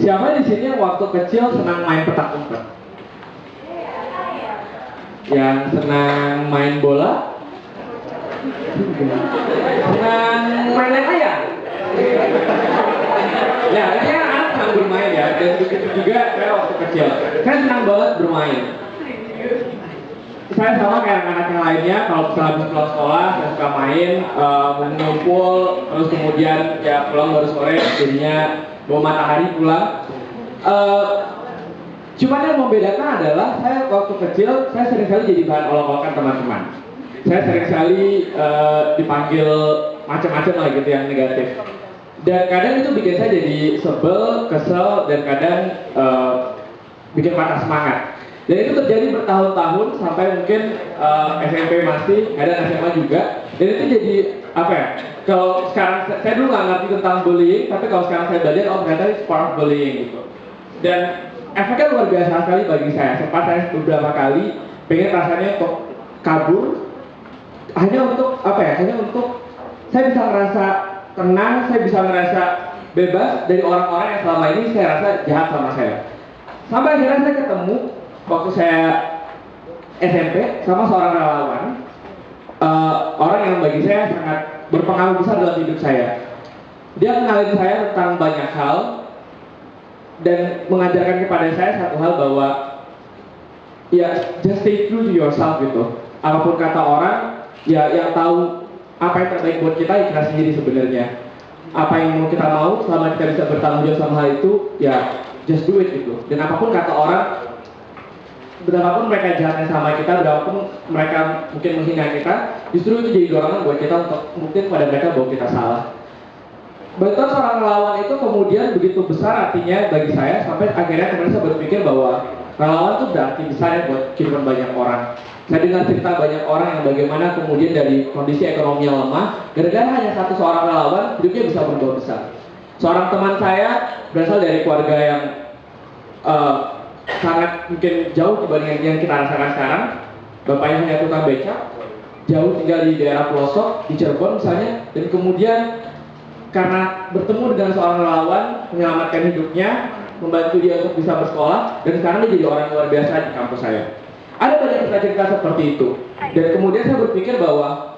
Siapa di sini yang waktu kecil senang main petak umpet? Yang senang main bola? Senang main layang? Ya, kayaknya anak senang bermain ya. Dan begitu juga saya waktu kecil. Saya senang banget bermain. Saya sama kayak anak-anak yang lainnya, kalau misalnya habis pulang sekolah, saya suka main, ngumpul, terus kemudian ya pulang baru sore, jadinya bawa matahari pulang. Cuman yang membedakan adalah saya waktu kecil, saya sering kali jadi bahan olok-olokan teman-teman. Saya sering sekali dipanggil macam-macam lah gitu yang negatif. Dan kadang itu bikin saya jadi sebel, kesel, dan kadang bikin patah semangat. Dan itu terjadi bertahun-tahun sampai mungkin SMP masih, kadang SMA juga. Dan itu jadi apa ya? Kalau sekarang saya dulu nggak ngerti tentang bullying, tapi kalau sekarang saya belajar, oh ternyata it's part of bullying gitu. Dan efeknya luar biasa sekali bagi saya. Sempat saya beberapa kali pengen rasanya untuk kabur, hanya untuk apa ya? Hanya untuk saya bisa merasa tenang, saya bisa merasa bebas dari orang-orang yang selama ini saya rasa jahat sama saya. Sampai akhirnya saya ketemu waktu saya SMP sama seorang relawan, orang yang bagi saya sangat berpengaruh besar dalam hidup saya. Dia kenalin saya tentang banyak hal dan mengajarkan kepada saya satu hal bahwa ya just stay true to yourself gitu. Apapun kata orang, ya yang tahu apa yang terbaik buat kita ya kita sendiri sebenarnya. Apa yang mau kita mau, selama kita bisa bertanggung jawab sama hal itu, ya just do it gitu. Dan apapun kata orang, berapapun mereka jahatnya sama kita, berapapun mereka mungkin menghina kita, justru itu jadi dorongan buat kita untuk mungkin pada mereka bahwa kita salah. Bantuan seorang relawan itu kemudian begitu besar artinya bagi saya, sampai akhirnya kemudian saya berpikir bahwa relawan itu berarti besar ya buat kehidupan banyak orang. Saya dengar cerita banyak orang yang bagaimana kemudian dari kondisi ekonomi yang lemah, gara-gara hanya seorang relawan, hidupnya bisa berubah besar. Seorang teman saya berasal dari keluarga yang sangat mungkin jauh dibanding yang kita rasakan sekarang. Bapaknya hanya tukang becak, jauh tinggal di daerah pelosok, di Cirebon misalnya, dan kemudian karena bertemu dengan seorang relawan, menyelamatkan hidupnya, membantu dia untuk bisa bersekolah, dan sekarang dia jadi orang luar biasa di kampus saya. Ada banyak cerita-cerita seperti itu, dan kemudian saya berpikir bahwa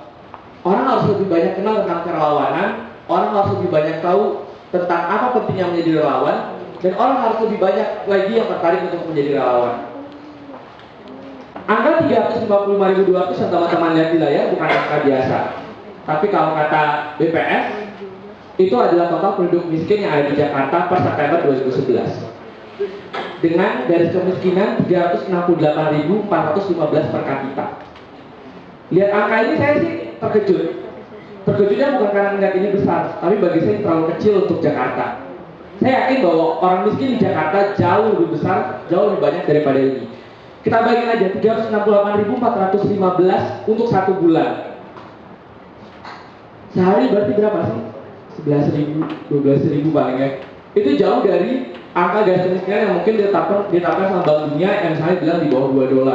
orang harus lebih banyak kenal tentang kerelawanan, orang harus lebih banyak tahu tentang apa pentingnya menjadi relawan, dan orang harus lebih banyak lagi yang tertarik untuk menjadi relawan. Angka 355.200 yang teman-teman lihat di layar bukan angka biasa, tapi kalau kata BPS, itu adalah total penduduk miskin yang ada di Jakarta per September 2011 dengan garis kemiskinan 368.415 per kapita. Lihat angka ini saya sih terkejut. Terkejutnya bukan karena melihat ini besar, tapi bagi saya terlalu kecil untuk Jakarta. Saya yakin bahwa orang miskin di Jakarta jauh lebih besar, jauh lebih banyak daripada ini. Kita bayangin aja 368.415 untuk 1 bulan. Sehari berarti berapa sih? 11.000, 12.000 paling ya. Itu jauh dari angka garis kemiskinan yang mungkin ditetapkan sama Bank Dunia yang misalnya bilang di bawah $2.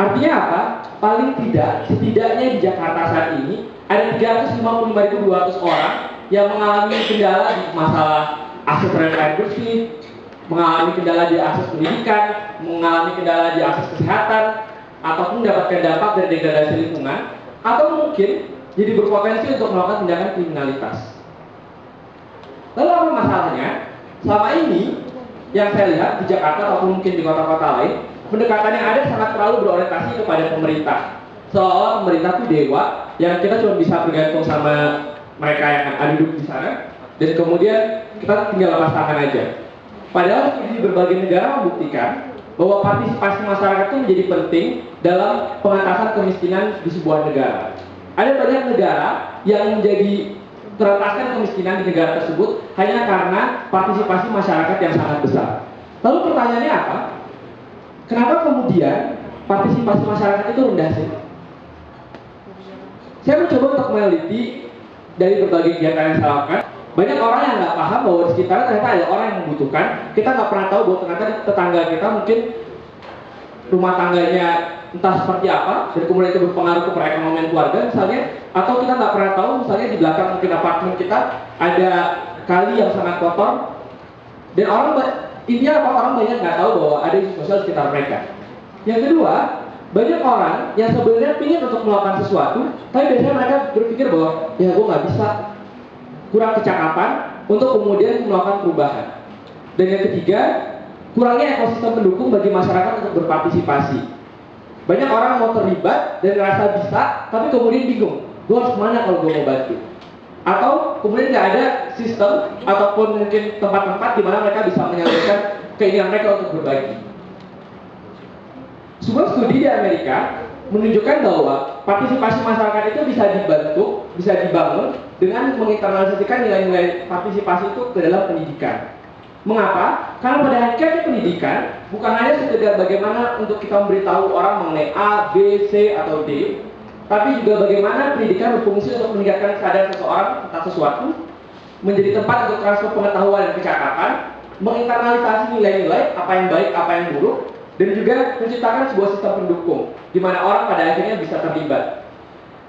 Artinya apa? Paling tidak, setidaknya di Jakarta saat ini ada 355.200 orang yang mengalami kendala di masalah akses terhadap air bersih, mengalami kendala di akses pendidikan, mengalami kendala di akses kesehatan, ataupun mendapatkan dampak dari degradasi lingkungan, atau mungkin jadi berpotensi untuk melakukan tindakan kriminalitas. Lalu apa masalahnya? Selama ini yang saya lihat di Jakarta ataupun mungkin di kota-kota lain, pendekatan yang ada sangat terlalu berorientasi kepada pemerintah. Seolah-olah pemerintah itu dewa yang kita cuma bisa bergantung sama mereka yang ada duduk di sana, dan kemudian kita tinggal lepas tangan aja. Padahal di berbagai negara membuktikan bahwa partisipasi masyarakat itu menjadi penting dalam pengentasan kemiskinan di sebuah negara. Ada banyak negara yang menjadi terentaskan kemiskinan di negara tersebut hanya karena partisipasi masyarakat yang sangat besar. Lalu pertanyaannya apa? Kenapa kemudian partisipasi masyarakat itu rendah sih? Saya mencoba untuk meneliti dari berbagai kegiatan yang saya lakukan. Banyak orang yang nggak paham bahwa di sekitar ternyata ada orang yang membutuhkan. Kita nggak pernah tahu bahwa ternyata tetangga kita mungkin rumah tangganya entah seperti apa, dan kemudian itu berpengaruh ke perekonomian keluarga misalnya, atau kita nggak pernah tahu misalnya di belakang mungkin apartemen kita ada kali yang sangat kotor, Dan intinya apa, orang banyak nggak tahu bahwa ada isu sosial di sekitar mereka. Yang kedua, banyak orang yang sebenarnya ingin untuk melakukan sesuatu, tapi biasanya mereka berpikir bahwa ya gue nggak bisa, kurang kecakapan untuk kemudian melakukan perubahan. Dan yang ketiga, kurangnya ekosistem pendukung bagi masyarakat untuk berpartisipasi. Banyak orang mau terlibat dan ngerasa bisa, tapi kemudian bingung, gue harus kemana kalau gue mau bantu? Atau kemudian nggak ada sistem ataupun mungkin tempat-tempat di mana mereka bisa menyalurkan keinginan mereka untuk berbagi. Sebuah studi di Amerika menunjukkan bahwa partisipasi masyarakat itu bisa dibentuk, bisa dibangun dengan menginternalisasikan nilai-nilai partisipasi itu ke dalam pendidikan. Mengapa? Karena pada hakikatnya pendidikan bukan hanya sekedar bagaimana untuk kita memberitahu orang mengenai A, B, C, atau D, tapi juga bagaimana pendidikan berfungsi untuk meningkatkan kesadaran seseorang tentang sesuatu, menjadi tempat untuk transfer pengetahuan dan kecakapan, menginternalisasi nilai-nilai, apa yang baik, apa yang buruk, dan juga menciptakan sebuah sistem pendukung, di mana orang pada akhirnya bisa terlibat.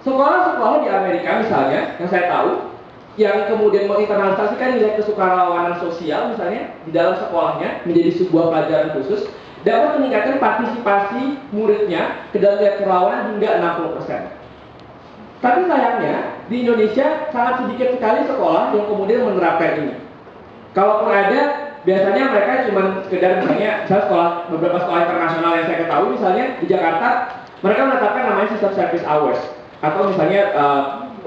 Sekolah-sekolah di Amerika misalnya, yang saya tahu, yang kemudian menginternalisasikan nilai kesukarelawanan sosial misalnya di dalam sekolahnya menjadi sebuah pelajaran khusus, dapat meningkatkan partisipasi muridnya ke dalam nilai kerelawanan hingga 60%. Tapi sayangnya di Indonesia sangat sedikit sekali sekolah yang kemudian menerapkan ini. Kalaupun ada, biasanya mereka cuma sekedar misalnya beberapa sekolah internasional yang saya ketahui misalnya di Jakarta, mereka menetapkan namanya sistem service hours, atau misalnya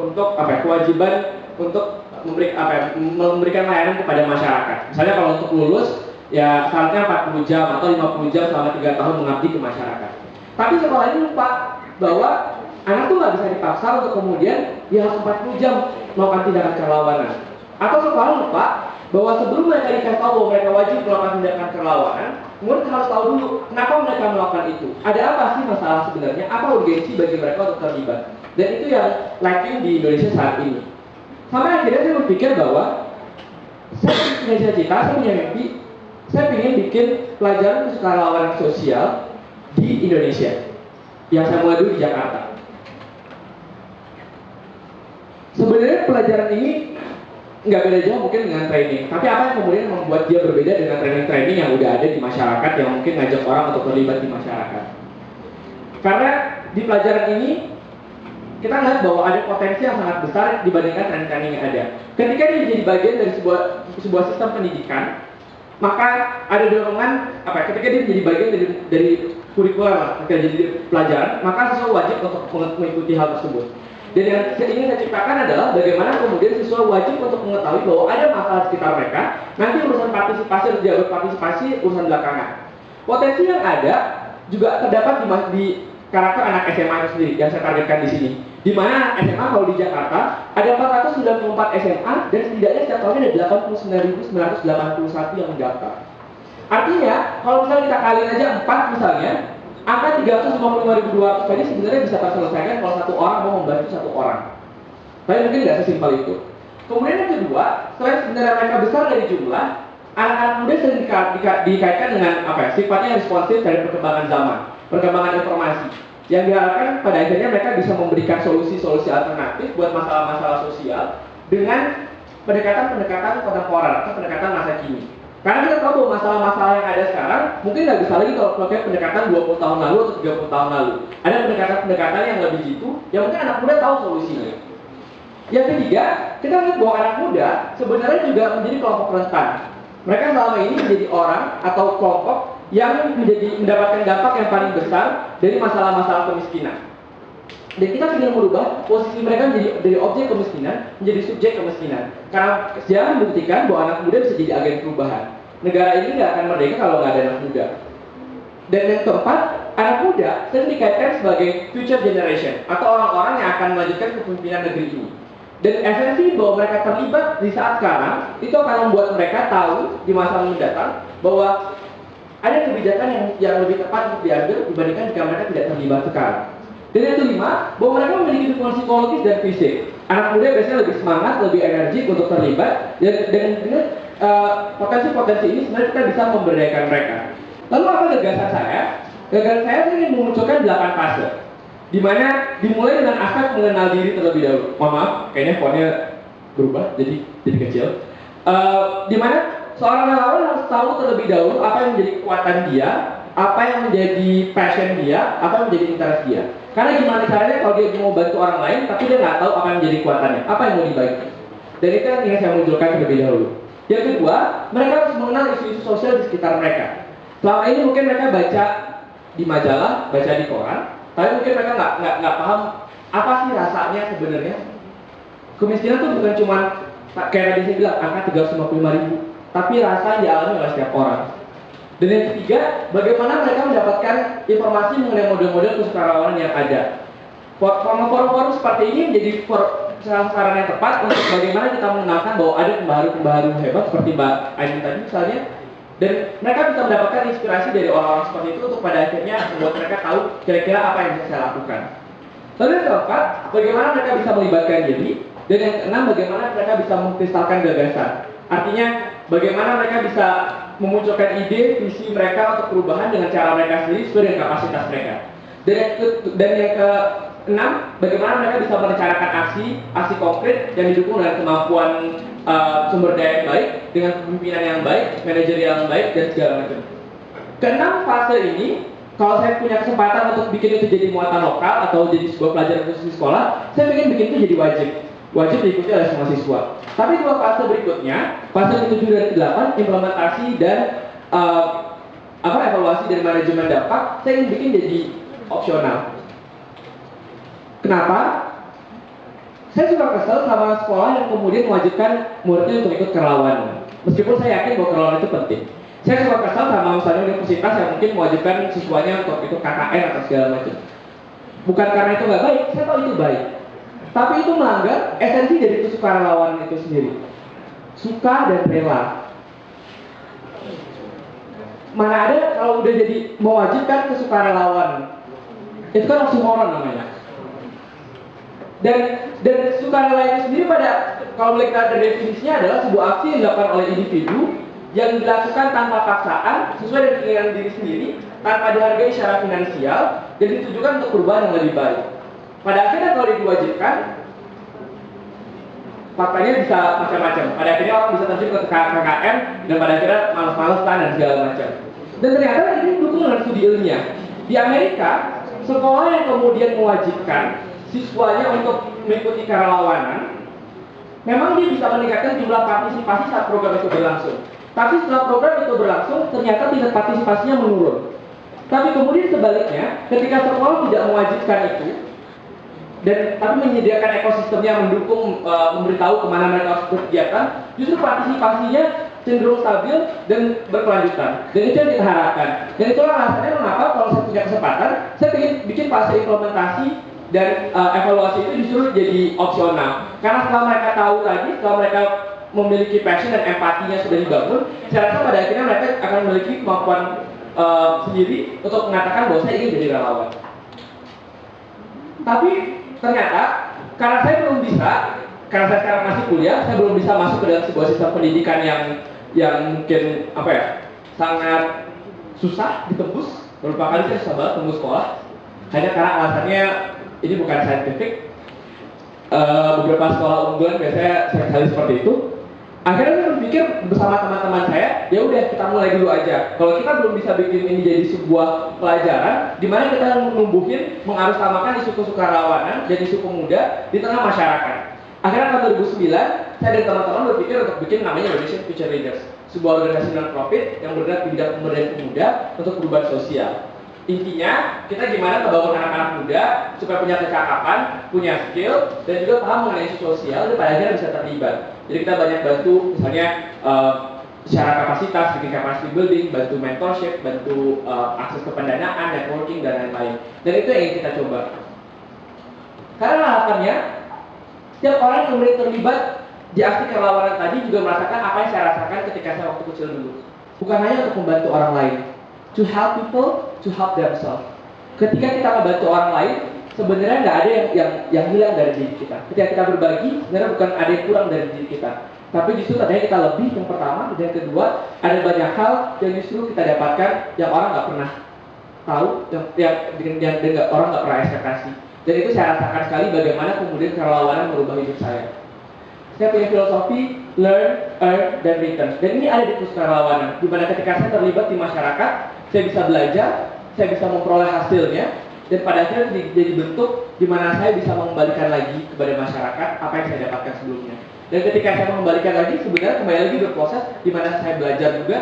untuk kewajiban untuk memberikan layanan kepada masyarakat. Misalnya kalau untuk lulus, ya syaratnya 40 jam atau 50 jam selama 3 tahun mengabdi ke masyarakat. Tapi sekolah ini lupa bahwa anak tuh nggak bisa dipaksa untuk kemudian ya harus 40 jam melakukan tindakan kerelawanan. Atau sekolah lupa bahwa sebelum mereka dikasih tahu bahwa mereka wajib melakukan tindakan kerelawanan, murid harus tahu dulu kenapa mereka melakukan itu. Ada apa sih masalah sebenarnya? Apa urgensi bagi mereka untuk terlibat? Dan itu yang lacking di Indonesia saat ini. Sampai akhirnya saya berpikir bahwa saya punya cita-cita, saya punya mimpi, saya ingin bikin pelajaran kesukarelawanan sosial di Indonesia yang saya mulai dulu di Jakarta. Sebenarnya pelajaran ini nggak beda jauh mungkin dengan training, tapi apa yang kemudian membuat dia berbeda dengan training-training yang udah ada di masyarakat yang mungkin ngajak orang untuk terlibat di masyarakat? Karena di pelajaran ini kita lihat bahwa ada potensi yang sangat besar dibandingkan training-training yang ada. Ketika dia menjadi bagian dari sebuah sistem pendidikan, maka ada dorongan ketika dia menjadi bagian dari kurikulum, ketika jadi pelajaran, maka siswa wajib untuk mengikuti hal tersebut. Dan yang ingin saya ciptakan adalah bagaimana kemudian siswa wajib untuk mengetahui bahwa ada masalah sekitar mereka, nanti urusan partisipasi atau tidak berpartisipasi urusan belakangan. Potensi yang ada juga terdapat di karakter anak SMA itu sendiri yang saya targetkan di sini. Di mana SMA kalau di Jakarta ada 494 SMA dan setidaknya setiap tahunnya ada 89.981 yang mendaftar. Artinya kalau misalnya kita kaliin aja 4 misalnya, angka 355.200 tadi sebenarnya bisa terselesaikan kalau satu orang mau membantu satu orang. Tapi mungkin nggak sesimpel itu. Kemudian yang kedua, selain sebenarnya mereka besar dari jumlah, anak-anak muda sering dikaitkan dengan sifatnya responsif dari perkembangan zaman, perkembangan informasi. Yang diharapkan pada akhirnya mereka bisa memberikan solusi-solusi alternatif buat masalah-masalah sosial dengan pendekatan-pendekatan kontemporer atau pendekatan masa kini. Karena kita tahu bahwa masalah-masalah yang ada sekarang mungkin nggak bisa lagi kalau pakai pendekatan 20 tahun lalu atau 30 tahun lalu. Ada pendekatan-pendekatan yang lebih jitu, yang mungkin anak muda tahu solusinya. Yang ketiga, kita lihat bahwa anak muda sebenarnya juga menjadi kelompok rentan. Mereka selama ini menjadi orang atau kelompok yang mendapatkan dampak yang paling besar dari masalah-masalah kemiskinan. Dan kita ingin merubah posisi mereka menjadi dari objek kemiskinan menjadi subjek kemiskinan. Karena sejarah membuktikan bahwa anak muda bisa jadi agen perubahan. Negara ini nggak akan merdeka kalau nggak ada anak muda. Dan yang keempat, anak muda sering dikaitkan sebagai future generation atau orang-orang yang akan melanjutkan kepemimpinan negeri ini. Dan esensi bahwa mereka terlibat di saat sekarang itu akan membuat mereka tahu di masa mendatang bahwa ada kebijakan yang lebih tepat untuk diambil dibandingkan jika mereka tidak terlibat sekarang. Dan yang kelima, bahwa mereka memiliki dukungan psikologis dan fisik. Anak muda biasanya lebih semangat, lebih energik untuk terlibat, dan dengan potensi-potensi ini sebenarnya kita bisa memberdayakan mereka. Lalu apa gagasan saya? Gagasan saya ingin memunculkan 8 fase, di mana dimulai dengan aspek mengenal diri terlebih dahulu. Mohon maaf, kayaknya fontnya berubah, jadi kecil. Di mana seorang relawan harus tahu terlebih dahulu apa yang menjadi kekuatan dia, apa yang menjadi passion dia, apa yang menjadi interest dia. Karena gimana caranya kalau dia mau bantu orang lain, tapi dia nggak tahu apa yang menjadi kekuatannya, apa yang mau dibagi. Dan itu yang ingin saya munculkan terlebih dahulu. Yang kedua, mereka harus mengenal isu-isu sosial di sekitar mereka. Selama ini mungkin mereka baca di majalah, baca di koran, tapi mungkin mereka nggak paham apa sih rasanya sebenarnya. Kemiskinan tuh bukan cuma kayak tadi saya bilang angka 355.000, tapi rasa yang dialami oleh setiap orang. Dan yang ketiga, bagaimana mereka mendapatkan informasi mengenai model-model kesukarelawanan yang ada. Forum-forum seperti ini menjadi sasaran yang tepat untuk bagaimana kita mengenalkan bahwa ada pembaharu-pembaharu hebat seperti Mbak Aini tadi misalnya, dan mereka bisa mendapatkan inspirasi dari orang-orang seperti itu untuk pada akhirnya membuat mereka tahu kira-kira apa yang bisa saya lakukan. Lalu yang keempat, bagaimana mereka bisa melibatkan diri, dan yang keenam, bagaimana mereka bisa mengkristalkan gagasan. Artinya, bagaimana mereka bisa memunculkan ide, visi mereka untuk perubahan dengan cara mereka sendiri sesuai dengan kapasitas mereka. Dan yang keenam, bagaimana mereka bisa merencanakan aksi konkret yang didukung dengan kemampuan sumber daya yang baik, dengan kepemimpinan yang baik, manajerial yang baik, dan segala macam. Keenam fase ini, kalau saya punya kesempatan untuk bikin itu jadi muatan lokal atau jadi sebuah pelajaran khusus di sekolah, saya ingin bikin itu jadi wajib diikuti oleh semua siswa. Tapi dua fase berikutnya, fase ke-7 dan ke-8, implementasi dan evaluasi dari manajemen dampak, saya ingin bikin jadi opsional. Kenapa? Saya suka kesel sama sekolah yang kemudian mewajibkan muridnya untuk ikut kerelawanan. Meskipun saya yakin bahwa kerelawanan itu penting. Saya suka kesel sama misalnya universitas yang mungkin mewajibkan siswanya untuk ikut KKN atau segala macam. Bukan karena itu nggak baik, saya tahu itu baik. Tapi itu melanggar esensi dari kesukarelawanan itu sendiri. Suka dan rela. Mana ada kalau udah jadi mewajibkan kesukarelawanan, itu kan oksimoron namanya. Dan sukarela itu sendiri kalau kita ada definisinya adalah sebuah aksi yang dilakukan oleh individu yang dilakukan tanpa paksaan, sesuai dengan keinginan diri sendiri, tanpa dihargai secara finansial, dan ditujukan untuk perubahan yang lebih baik. Pada akhirnya kalau diwajibkan, faktanya bisa macam-macam. Pada akhirnya orang bisa terjun ke KKN, dan pada akhirnya malas-malesan dan segala macam. Dan ternyata ini didukung dengan studi ilmiah. Di Amerika, sekolah yang kemudian mewajibkan siswanya untuk mengikuti kerelawanan, memang dia bisa meningkatkan jumlah partisipasi saat program itu berlangsung. Tapi setelah program itu berlangsung, ternyata tingkat partisipasinya menurun. Tapi kemudian sebaliknya, ketika sekolah tidak mewajibkan itu, tapi menyediakan ekosistem yang mendukung, memberitahu kemana mereka harus berkegiatan, justru partisipasinya cenderung stabil dan berkelanjutan. Dan itu yang kita harapkan. Dan itulah alasannya mengapa kalau saya punya kesempatan, saya ingin bikin fase implementasi dan evaluasi itu justru jadi opsional. Karena setelah mereka tahu tadi, setelah mereka memiliki passion dan empatinya sudah dibangun, saya rasa pada akhirnya mereka akan memiliki kemampuan sendiri untuk mengatakan bahwa saya ingin jadi relawan. Tapi ternyata karena saya belum bisa, karena saya sekarang masih kuliah, saya belum bisa masuk ke dalam sebuah sistem pendidikan yang mungkin sangat susah ditembus. Beberapa kali saya susah banget tembus sekolah, hanya karena alasannya ini bukan scientific. Beberapa sekolah unggulan biasanya sekali seperti itu. Akhirnya saya berpikir bersama teman-teman saya, ya udah kita mulai dulu aja. Kalau kita belum bisa bikin ini jadi sebuah pelajaran, di mana kita menumbuhin, mengarussamakan isu kesukarelawanan dan isu pemuda di tengah masyarakat. Akhirnya tahun 2009, saya dan teman-teman berpikir untuk bikin namanya Indonesian Future Leaders, sebuah organisasi non-profit yang bergerak di bidang pemberdayaan pemuda untuk perubahan sosial. Intinya, kita gimana membangun anak-anak muda supaya punya kecakapan, punya skill, dan juga paham mengenai isu sosial, dan pada akhirnya bisa terlibat. Jadi kita banyak bantu, misalnya secara kapasitas, bikin capacity building, bantu mentorship, bantu akses ke pendanaan, networking, dan lain-lain. Dan itu yang ingin kita coba. Karena harapannya, setiap orang yang kemudian terlibat di aksi kerelawanan tadi juga merasakan apa yang saya rasakan ketika saya waktu kecil dulu. Bukan hanya untuk membantu orang lain, to help people, to help themselves. Ketika kita membantu orang lain, sebenarnya nggak ada yang hilang dari diri kita. Ketika kita berbagi, sebenarnya bukan ada yang kurang dari diri kita. Tapi justru tadinya kita lebih, yang pertama. Dan yang kedua, ada banyak hal yang justru kita dapatkan yang orang nggak pernah tahu, yang orang nggak pernah ekspektasi. Dan itu saya rasakan sekali bagaimana kemudian kerelawanan merubah hidup saya. saya punya filosofi learn, earn, dan return. Dan ini ada di Pusukarelawanan, di mana ketika saya terlibat di masyarakat, saya bisa belajar, saya bisa memperoleh hasilnya, dan pada akhirnya jadi bentuk di mana saya bisa mengembalikan lagi kepada masyarakat apa yang saya dapatkan sebelumnya. Dan ketika saya mengembalikan lagi, sebenarnya kembali lagi berproses di mana saya belajar juga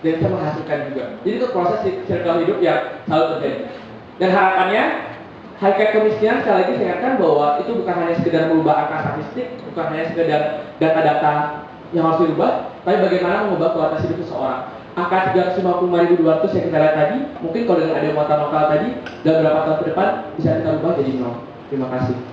dan saya menghasilkan juga. Jadi itu proses circle hidup yang selalu terjadi. Dan harapannya, hakikat kemiskinan sekali lagi saya ingatkan bahwa itu bukan hanya sekedar merubah angka statistik, bukan hanya sekedar data-data yang harus dirubah, tapi bagaimana mengubah kualitas hidup seseorang. Angka 355.200 yang kita lihat tadi, mungkin kalau dengan ada muatan lokal tadi, dalam beberapa tahun ke depan bisa kita ubah jadi nol. Terima kasih.